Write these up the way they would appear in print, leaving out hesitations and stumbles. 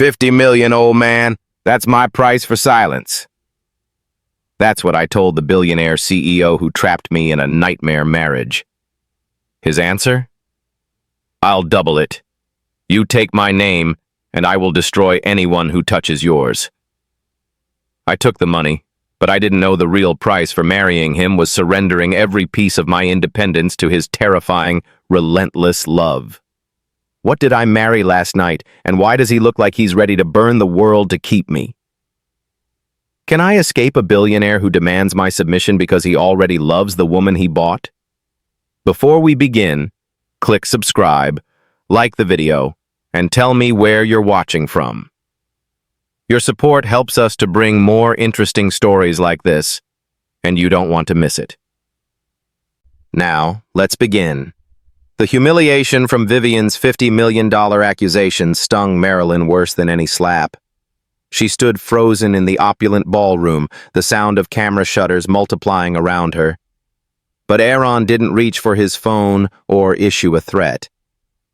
50 million, old man. That's my price for silence. That's what I told the billionaire CEO who trapped me in a nightmare marriage. His answer? I'll double it. You take my name, and I will destroy anyone who touches yours. I took the money, but I didn't know the real price for marrying him was surrendering every piece of my independence to his terrifying, relentless love. What did I marry last night, and why does he look like he's ready to burn the world to keep me? Can I escape a billionaire who demands my submission because he already loves the woman he bought? Before we begin, click subscribe, like the video, and tell me where you're watching from. Your support helps us to bring more interesting stories like this, and you don't want to miss it. Now, let's begin. The humiliation from Vivian's $50 million accusation stung Marilyn worse than any slap. She stood frozen in the opulent ballroom, the sound of camera shutters multiplying around her. But Aaron didn't reach for his phone or issue a threat.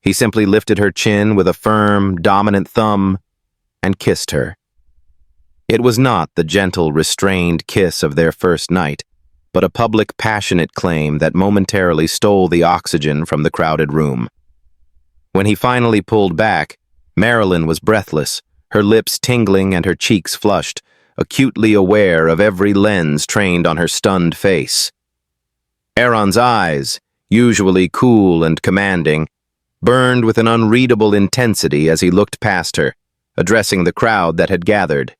He simply lifted her chin with a firm, dominant thumb and kissed her. It was not the gentle, restrained kiss of their first night, but a public, passionate claim that momentarily stole the oxygen from the crowded room. When he finally pulled back, Marilyn was breathless, her lips tingling and her cheeks flushed, acutely aware of every lens trained on her stunned face. Aaron's eyes, usually cool and commanding, burned with an unreadable intensity as he looked past her, addressing the crowd that had gathered.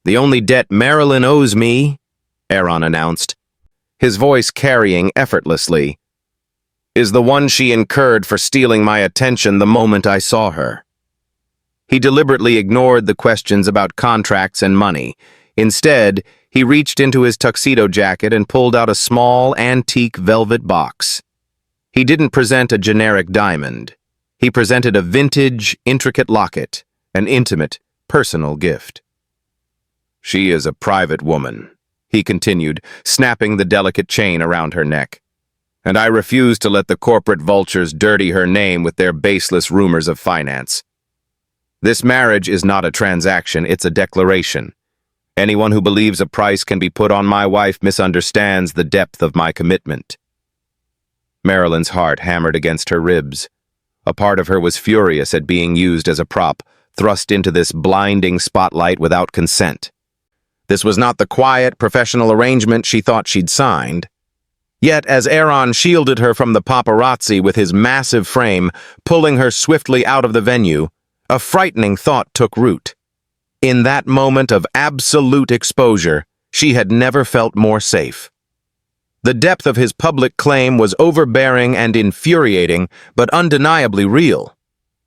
"The only debt Marilyn owes me," Aaron announced, his voice carrying effortlessly, "is the one she incurred for stealing my attention the moment I saw her." He deliberately ignored the questions about contracts and money. Instead, he reached into his tuxedo jacket and pulled out a small, antique velvet box. He didn't present a generic diamond. He presented a vintage, intricate locket, an intimate, personal gift. "She is a private woman," he continued, snapping the delicate chain around her neck. "And I refuse to let the corporate vultures dirty her name with their baseless rumors of finance. This marriage is not a transaction, it's a declaration. Anyone who believes a price can be put on my wife misunderstands the depth of my commitment." Marilyn's heart hammered against her ribs. A part of her was furious at being used as a prop, thrust into this blinding spotlight without consent. This was not the quiet, professional arrangement she thought she'd signed. Yet, as Aaron shielded her from the paparazzi with his massive frame, pulling her swiftly out of the venue, a frightening thought took root. In that moment of absolute exposure, she had never felt more safe. The depth of his public claim was overbearing and infuriating, but undeniably real.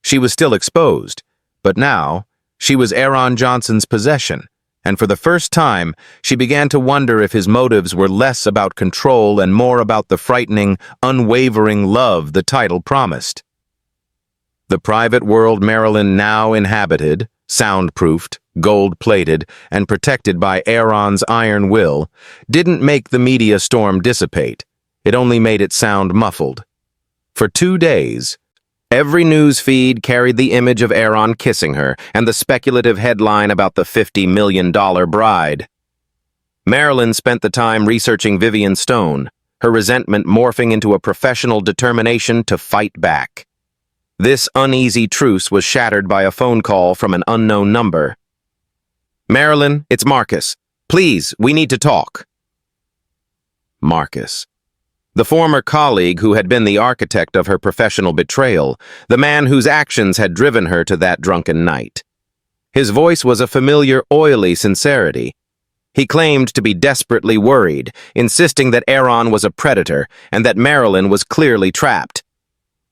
She was still exposed, but now she was Aaron Johnson's possession, and for the first time, she began to wonder if his motives were less about control and more about the frightening, unwavering love the title promised. The private world Marilyn now inhabited, soundproofed, gold-plated, and protected by Aaron's iron will, didn't make the media storm dissipate. It only made it sound muffled. For 2 days, every news feed carried the image of Aaron kissing her and the speculative headline about the $50 million bride. Marilyn spent the time researching Vivian Stone, her resentment morphing into a professional determination to fight back. This uneasy truce was shattered by a phone call from an unknown number. "Marilyn, it's Marcus. Please, we need to talk." Marcus. The former colleague who had been the architect of her professional betrayal, the man whose actions had driven her to that drunken night. His voice was a familiar, oily sincerity. He claimed to be desperately worried, insisting that Aaron was a predator and that Marilyn was clearly trapped.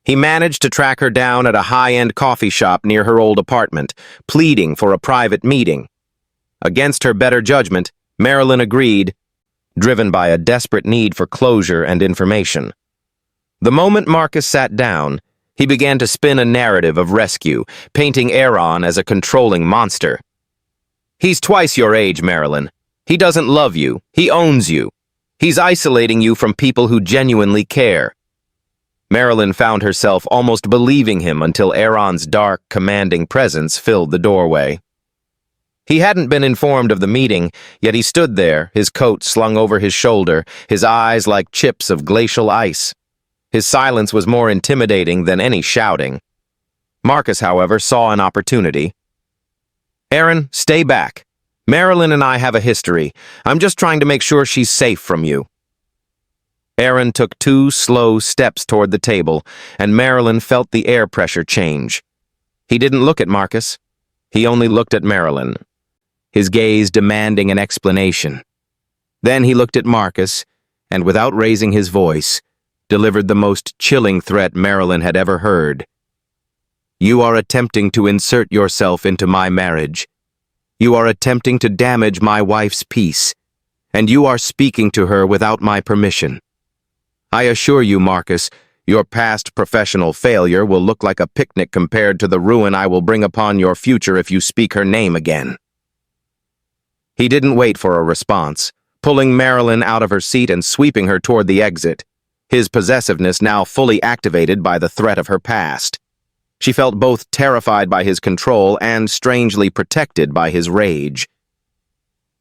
He managed to track her down at a high-end coffee shop near her old apartment, pleading for a private meeting. Against her better judgment, Marilyn agreed, driven by a desperate need for closure and information. The moment Marcus sat down, he began to spin a narrative of rescue, painting Aaron as a controlling monster. "He's twice your age, Marilyn. He doesn't love you. He owns you. He's isolating you from people who genuinely care." Marilyn found herself almost believing him until Aaron's dark, commanding presence filled the doorway. He hadn't been informed of the meeting, yet he stood there, his coat slung over his shoulder, his eyes like chips of glacial ice. His silence was more intimidating than any shouting. Marcus, however, saw an opportunity. "Aaron, stay back. Marilyn and I have a history. I'm just trying to make sure she's safe from you." Aaron took 2 slow steps toward the table, and Marilyn felt the air pressure change. He didn't look at Marcus. He only looked at Marilyn, his gaze demanding an explanation. Then he looked at Marcus, and without raising his voice, delivered the most chilling threat Marilyn had ever heard. "You are attempting to insert yourself into my marriage. You are attempting to damage my wife's peace, and you are speaking to her without my permission. I assure you, Marcus, your past professional failure will look like a picnic compared to the ruin I will bring upon your future if you speak her name again." He didn't wait for a response, pulling Marilyn out of her seat and sweeping her toward the exit, his possessiveness now fully activated by the threat of her past. She felt both terrified by his control and strangely protected by his rage.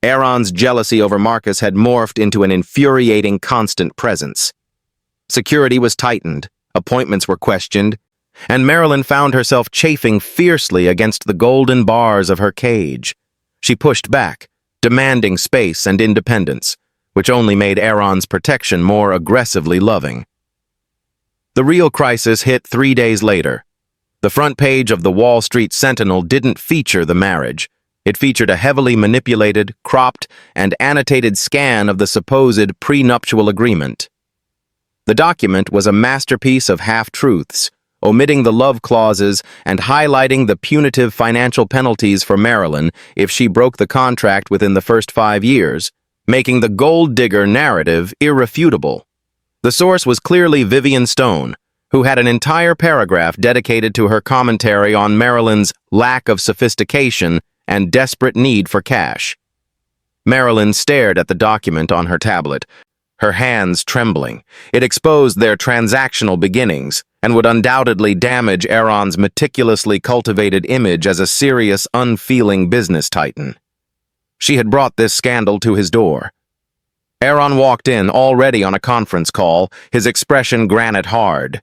Aaron's jealousy over Marcus had morphed into an infuriating constant presence. Security was tightened, appointments were questioned, and Marilyn found herself chafing fiercely against the golden bars of her cage. She pushed back, demanding space and independence, which only made Aaron's protection more aggressively loving. The real crisis hit 3 days later. The front page of the Wall Street Sentinel didn't feature the marriage. It featured a heavily manipulated, cropped, and annotated scan of the supposed prenuptial agreement. The document was a masterpiece of half-truths, omitting the love clauses and highlighting the punitive financial penalties for Marilyn if she broke the contract within the first 5 years, making the gold digger narrative irrefutable. The source was clearly Vivian Stone, who had an entire paragraph dedicated to her commentary on Marilyn's lack of sophistication and desperate need for cash. Marilyn stared at the document on her tablet, her hands trembling. It exposed their transactional beginnings and would undoubtedly damage Aaron's meticulously cultivated image as a serious, unfeeling business titan. She had brought this scandal to his door. Aaron walked in, already on a conference call, his expression granite hard.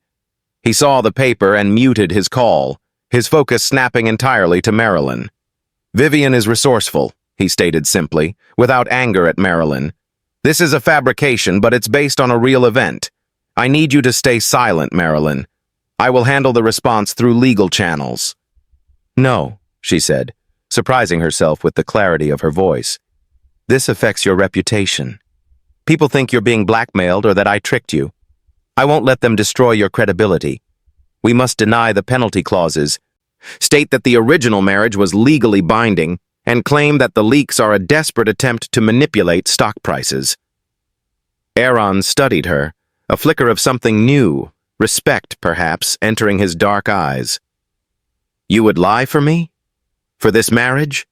He saw the paper and muted his call, his focus snapping entirely to Marilyn. "Vivian is resourceful," he stated simply, without anger at Marilyn. "This is a fabrication, but it's based on a real event. I need you to stay silent, Marilyn. I will handle the response through legal channels." "No," she said, surprising herself with the clarity of her voice. "This affects your reputation. People think you're being blackmailed or that I tricked you. I won't let them destroy your credibility. We must deny the penalty clauses, state that the original marriage was legally binding, and claim that the leaks are a desperate attempt to manipulate stock prices." Aaron studied her, a flicker of something new, respect, perhaps, entering his dark eyes. "You would lie for me? For this marriage?"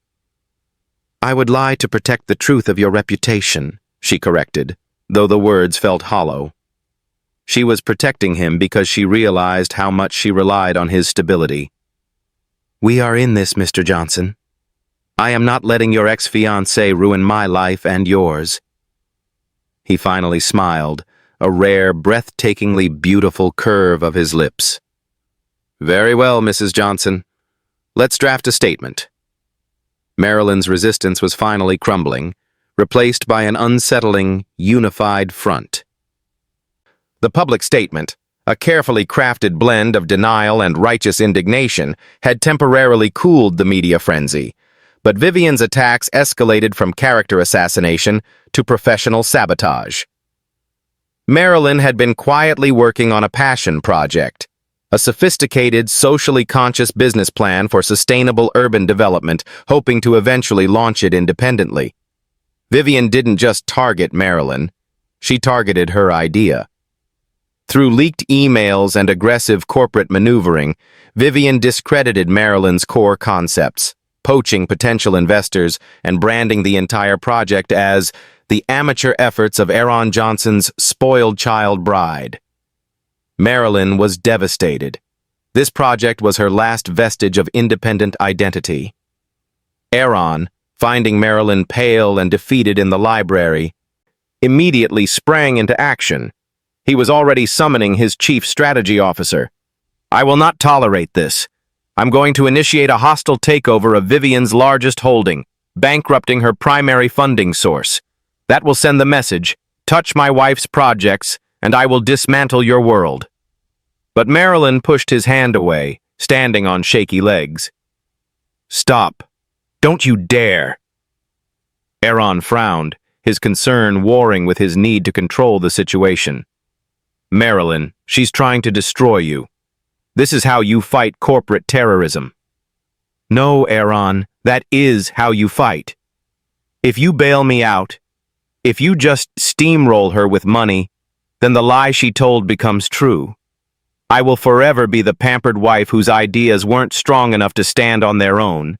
"I would lie to protect the truth of your reputation," she corrected, though the words felt hollow. She was protecting him because she realized how much she relied on his stability. "We are in this, Mr. Johnson. I am not letting your ex-fiancé ruin my life and yours." He finally smiled, a rare, breathtakingly beautiful curve of his lips. "Very well, Mrs. Johnson. Let's draft a statement." Marilyn's resistance was finally crumbling, replaced by an unsettling, unified front. The public statement, a carefully crafted blend of denial and righteous indignation, had temporarily cooled the media frenzy, but Vivian's attacks escalated from character assassination to professional sabotage. Marilyn had been quietly working on a passion project, a sophisticated, socially conscious business plan for sustainable urban development, hoping to eventually launch it independently. Vivian didn't just target Marilyn, she targeted her idea. Through leaked emails and aggressive corporate maneuvering, Vivian discredited Marilyn's core concepts, poaching potential investors and branding the entire project as the amateur efforts of Aaron Johnson's spoiled child bride. Marilyn was devastated. This project was her last vestige of independent identity. Aaron, finding Marilyn pale and defeated in the library, immediately sprang into action. He was already summoning his chief strategy officer. "I will not tolerate this. I'm going to initiate a hostile takeover of Vivian's largest holding, bankrupting her primary funding source. That will send the message, touch my wife's projects, and I will dismantle your world." But Marilyn pushed his hand away, standing on shaky legs. "Stop. Don't you dare." Aaron frowned, his concern warring with his need to control the situation. "Marilyn, she's trying to destroy you. This is how you fight corporate terrorism." "No, Aaron, that is how you fight. If you bail me out, if you just steamroll her with money, then the lie she told becomes true. I will forever be the pampered wife whose ideas weren't strong enough to stand on their own.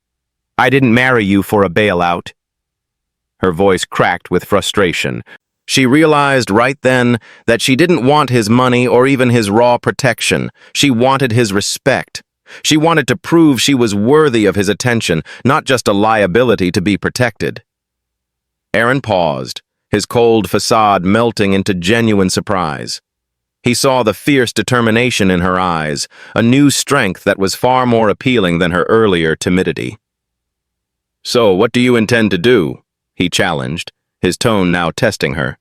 I didn't marry you for a bailout." Her voice cracked with frustration. She realized right then that she didn't want his money or even his raw protection. She wanted his respect. She wanted to prove she was worthy of his attention, not just a liability to be protected. Aaron paused, his cold facade melting into genuine surprise. He saw the fierce determination in her eyes, a new strength that was far more appealing than her earlier timidity. "So, what do you intend to do?" he challenged, his tone now testing her.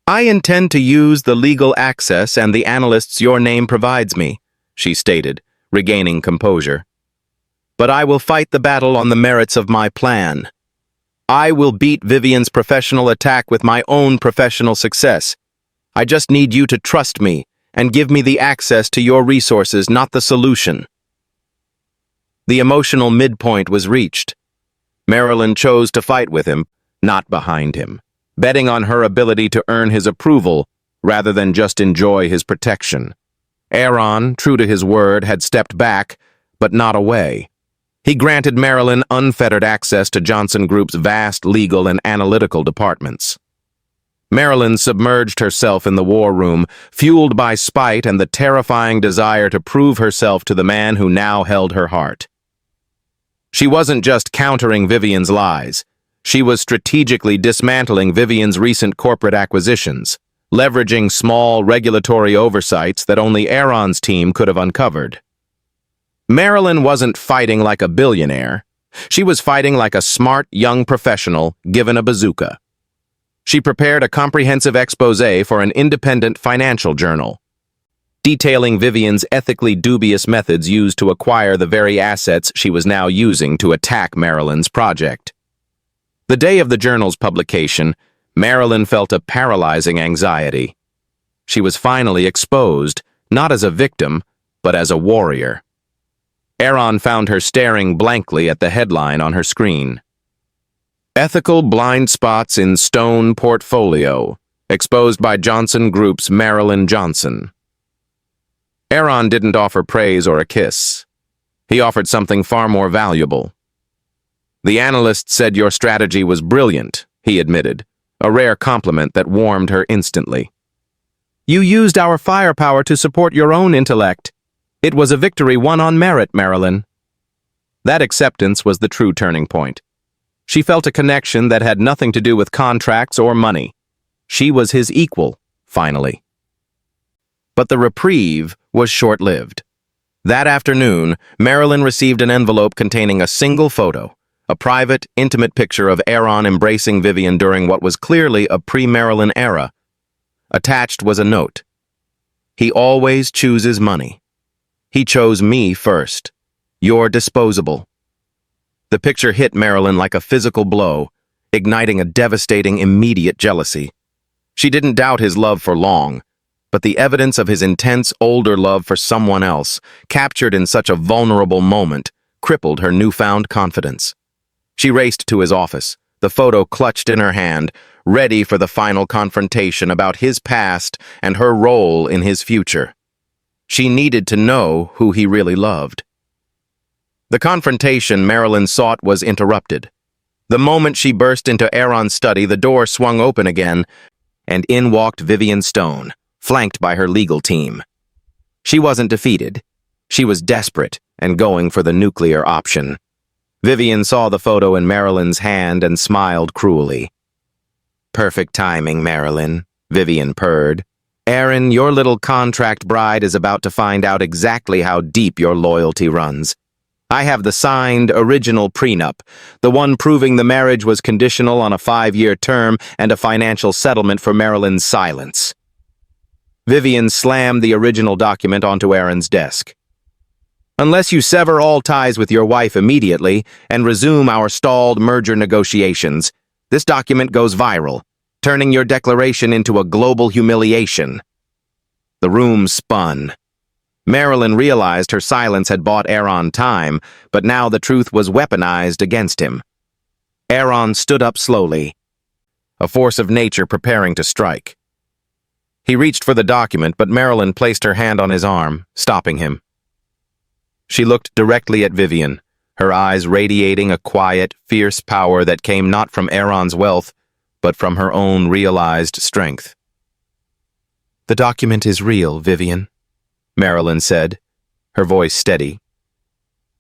"I intend to use the legal access and the analysts your name provides me," she stated, regaining composure. "But I will fight the battle on the merits of my plan. I will beat Vivian's professional attack with my own professional success. I just need you to trust me and give me the access to your resources, not the solution." The emotional midpoint was reached. Marilyn chose to fight with him, not behind him, betting on her ability to earn his approval rather than just enjoy his protection. Aaron, true to his word, had stepped back, but not away. He granted Marilyn unfettered access to Johnson Group's vast legal and analytical departments. Marilyn submerged herself in the war room, fueled by spite and the terrifying desire to prove herself to the man who now held her heart. She wasn't just countering Vivian's lies. She was strategically dismantling Vivian's recent corporate acquisitions, leveraging small regulatory oversights that only Aaron's team could have uncovered. Marilyn wasn't fighting like a billionaire. She was fighting like a smart young professional given a bazooka. She prepared a comprehensive exposé for an independent financial journal, detailing Vivian's ethically dubious methods used to acquire the very assets she was now using to attack Marilyn's project. The day of the journal's publication, Marilyn felt a paralyzing anxiety. She was finally exposed, not as a victim, but as a warrior. Aaron found her staring blankly at the headline on her screen. "Ethical Blind Spots in Stone Portfolio, exposed by Johnson Group's Marilyn Johnson." Aaron didn't offer praise or a kiss. He offered something far more valuable. "The analyst said your strategy was brilliant," he admitted, a rare compliment that warmed her instantly. "You used our firepower to support your own intellect. It was a victory won on merit, Marilyn." That acceptance was the true turning point. She felt a connection that had nothing to do with contracts or money. She was his equal, finally. But the reprieve was short-lived. That afternoon, Marilyn received an envelope containing a single photo, a private, intimate picture of Aaron embracing Vivian during what was clearly a pre-Marilyn era. Attached was a note. "He always chooses money. He chose me first. You're disposable." The picture hit Marilyn like a physical blow, igniting a devastating, immediate jealousy. She didn't doubt his love for long, but the evidence of his intense, older love for someone else, captured in such a vulnerable moment, crippled her newfound confidence. She raced to his office, the photo clutched in her hand, ready for the final confrontation about his past and her role in his future. She needed to know who he really loved. The confrontation Marilyn sought was interrupted. The moment she burst into Aaron's study, the door swung open again, and in walked Vivian Stone, flanked by her legal team. She wasn't defeated. She was desperate and going for the nuclear option. Vivian saw the photo in Marilyn's hand and smiled cruelly. "Perfect timing, Marilyn," Vivian purred. "Aaron, your little contract bride is about to find out exactly how deep your loyalty runs. I have the signed, original prenup, the one proving the marriage was conditional on a 5-year term and a financial settlement for Marilyn's silence." Vivian slammed the original document onto Aaron's desk. "Unless you sever all ties with your wife immediately and resume our stalled merger negotiations, this document goes viral, turning your declaration into a global humiliation." The room spun. Marilyn realized her silence had bought Aaron time, but now the truth was weaponized against him. Aaron stood up slowly, a force of nature preparing to strike. He reached for the document, but Marilyn placed her hand on his arm, stopping him. She looked directly at Vivian, her eyes radiating a quiet, fierce power that came not from Aaron's wealth, but from her own realized strength. "The document is real, Vivian," Marilyn said, her voice steady.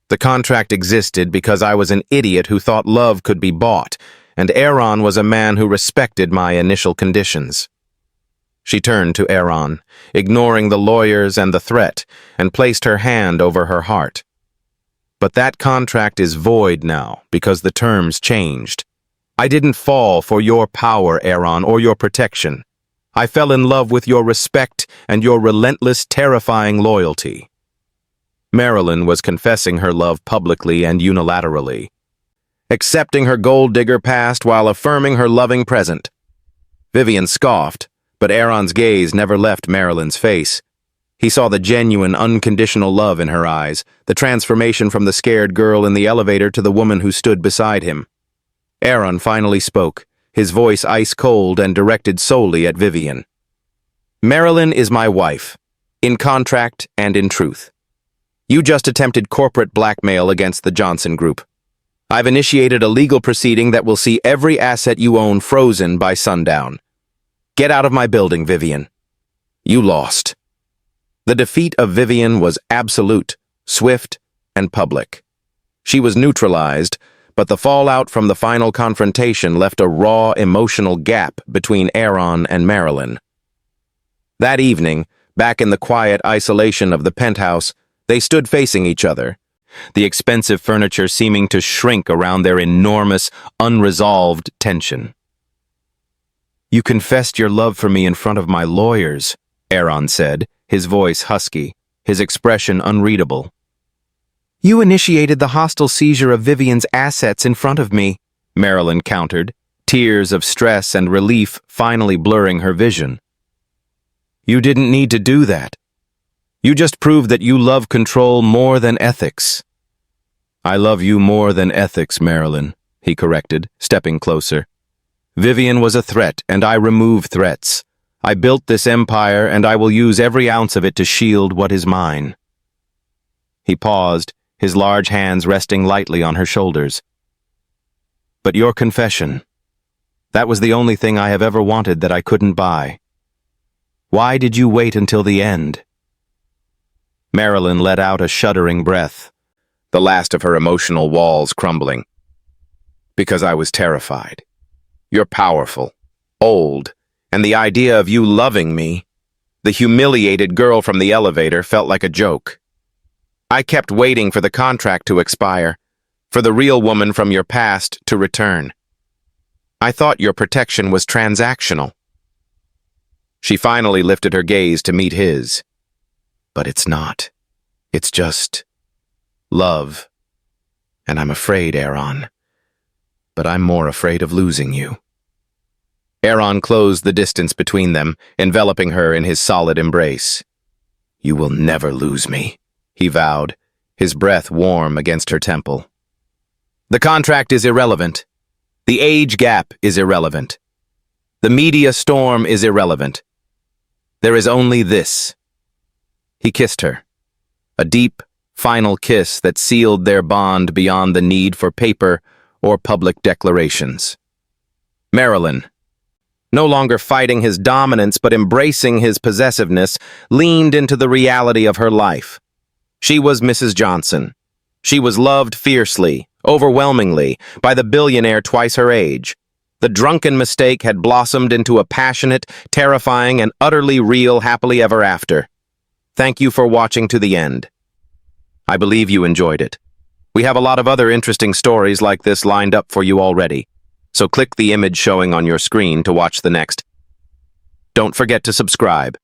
"The contract existed because I was an idiot who thought love could be bought, and Aaron was a man who respected my initial conditions." She turned to Aaron, ignoring the lawyers and the threat, and placed her hand over her heart. "But that contract is void now because the terms changed. I didn't fall for your power, Aaron, or your protection. I fell in love with your respect and your relentless, terrifying loyalty." Marilyn was confessing her love publicly and unilaterally, accepting her gold-digger past while affirming her loving present. Vivian scoffed, but Aaron's gaze never left Marilyn's face. He saw the genuine, unconditional love in her eyes, the transformation from the scared girl in the elevator to the woman who stood beside him. Aaron finally spoke, his voice ice-cold and directed solely at Vivian. "Marilyn is my wife, in contract and in truth. You just attempted corporate blackmail against the Johnson Group. I've initiated a legal proceeding that will see every asset you own frozen by sundown. Get out of my building, Vivian. You lost." The defeat of Vivian was absolute, swift, and public. She was neutralized, but the fallout from the final confrontation left a raw, emotional gap between Aaron and Marilyn. That evening, back in the quiet isolation of the penthouse, they stood facing each other, the expensive furniture seeming to shrink around their enormous, unresolved tension. "You confessed your love for me in front of my lawyers," Aaron said, his voice husky, his expression unreadable. "You initiated the hostile seizure of Vivian's assets in front of me," Marilyn countered, tears of stress and relief finally blurring her vision. "You didn't need to do that. You just proved that you love control more than ethics." "I love you more than ethics, Marilyn," he corrected, stepping closer. "Vivian was a threat, and I remove threats. I built this empire, and I will use every ounce of it to shield what is mine." He paused, his large hands resting lightly on her shoulders. "But your confession, that was the only thing I have ever wanted that I couldn't buy. Why did you wait until the end?" Marilyn let out a shuddering breath, the last of her emotional walls crumbling. "Because I was terrified. You're powerful, old, and the idea of you loving me, the humiliated girl from the elevator, felt like a joke. I kept waiting for the contract to expire, for the real woman from your past to return. I thought your protection was transactional." She finally lifted her gaze to meet his. "But it's not. It's just love. And I'm afraid, Aaron. But I'm more afraid of losing you." Aaron closed the distance between them, enveloping her in his solid embrace. "You will never lose me," he vowed, his breath warm against her temple. "The contract is irrelevant. The age gap is irrelevant. The media storm is irrelevant. There is only this." He kissed her, a deep, final kiss that sealed their bond beyond the need for paper or public declarations. "Marilyn, no longer fighting his dominance but embracing his possessiveness, leaned into the reality of her life. She was Mrs. Johnson. She was loved fiercely, overwhelmingly, by the billionaire twice her age. The drunken mistake had blossomed into a passionate, terrifying, and utterly real happily ever after. Thank you for watching to the end. I believe you enjoyed it. We have a lot of other interesting stories like this lined up for you already, so click the image showing on your screen to watch the next. Don't forget to subscribe.